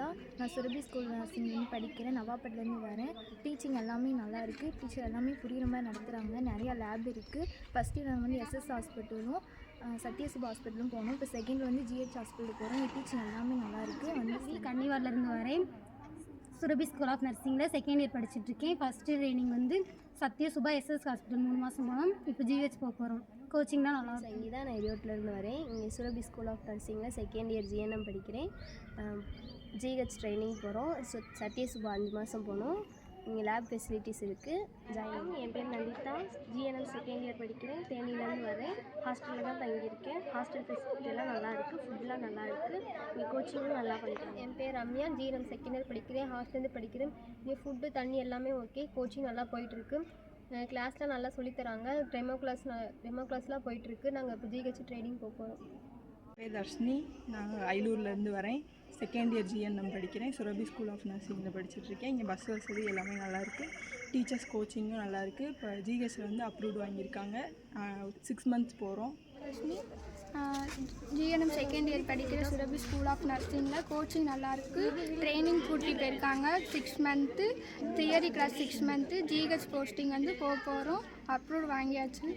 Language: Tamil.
நந்திதா. நான் சுரபி ஸ்கூல் நர்சிங்லேருந்து படிக்கிறேன். நவாப்பட்டிலேருந்து வரேன். டீச்சிங் எல்லாமே நல்லா இருக்குது. டீச்சர் எல்லாமே புரிகிற மாதிரி நடத்துகிறாங்க. நிறையா லேப் இருக்குது. ஃபஸ்ட் இயர் நாங்கள் வந்து எஸ்எஸ் ஹாஸ்பிட்டலும் சத்யசுபா ஹாஸ்பிட்டலும் போனோம். இப்போ செகண்ட் வந்து ஜிஹெச் ஹாஸ்பிட்டலுக்கு போகிறோம். இங்கே டீச்சிங் எல்லாமே நல்லாயிருக்கு. வந்து கன்னிவாரிலேருந்து வரேன். சுரபி ஸ்கூல் ஆஃப் நர்சிங்கில் செகண்ட் இயர் படிச்சுட்ருக்கேன். ஃபஸ்ட்டு ட்ரைனிங் வந்து சத்யசுபா எஸ்எஸ் ஹாஸ்பிட்டல் 3 மாதம் போனோம். இப்போ ஜிஹெச் போக போகிறோம். கோச்சிங் தான் நல்லா இங்கே தான் நான் ஈரோட்டிலேருந்து வரேன். இங்கே சுரபி ஸ்கூல் ஆஃப் நர்சிங்கில் செகண்ட் இயர் ஜிஎன்எம் படிக்கிறேன். ஜிஹெச் ட்ரைனிங் போகிறோம். சத்யசுபா 5 மாதம் போனோம். இங்கே லேப் ஃபெசிலிட்டிஸ் இருக்குது. என் பேர் நந்திதா. ஜிஎன்எம் செகண்ட் இயர் படிக்கிறேன். தேனியிலேருந்து வரேன். ஹாஸ்டலில் தான் தங்கியிருக்கேன். ஹாஸ்டல் ஃபெசிலிட்டியெல்லாம் நல்லாயிருக்கு. ஃபுட்டெலாம் நல்லாயிருக்கு. இங்கே கோச்சிங்கும் நல்லா படிக்கிறேன். என் பேர் ரம்யா. ஜிஎன்எம் செகண்ட் இயர் படிக்கிறேன். ஹாஸ்டலேருந்து படிக்கிறேன். இங்கே ஃபுட்டு தண்ணி எல்லாமே ஓகே. கோச்சிங் நல்லா போயிட்டுருக்கு. கிளாஸ்லாம் நல்லா சொல்லித்தராங்க. டெமோ கிளாஸ்லாம் போயிட்டுருக்கு. நாங்கள் இப்போ ஜிஹெச் ட்ரைனிங் போக போகிறோம். பேர் தர்ஷினி. நான் அயலூர்லேருந்து வரேன். செகண்ட் இயர் ஜிஎன்எம் படிக்கிறேன். சுரபி ஸ்கூல் ஆஃப் நர்சிங்கில் படிச்சுட்ருக்கேன். இங்கே பஸ் வசதி எல்லாமே நல்லாயிருக்கு. டீச்சர்ஸ் கோச்சிங்கும் நல்லாயிருக்கு. இப்போ ஜிஹெச்சில் வந்து அப்ரூவ்டு வாங்கியிருக்காங்க. 6 மந்த்ஸ் போகிறோம். தர்ஷினி. ஜிஎன்எம் செகண்ட் இயர் படிக்கிற சுரபி ஸ்கூல் ஆஃப் நர்சிங்கில் கோச்சிங் நல்லாயிருக்கு. ட்ரைனிங் கூட்டி போயிருக்காங்க 6 month. Theory class 6 month. GH posting வந்து போக போகிறோம். அப்ரூவ் வாங்கியாச்சு.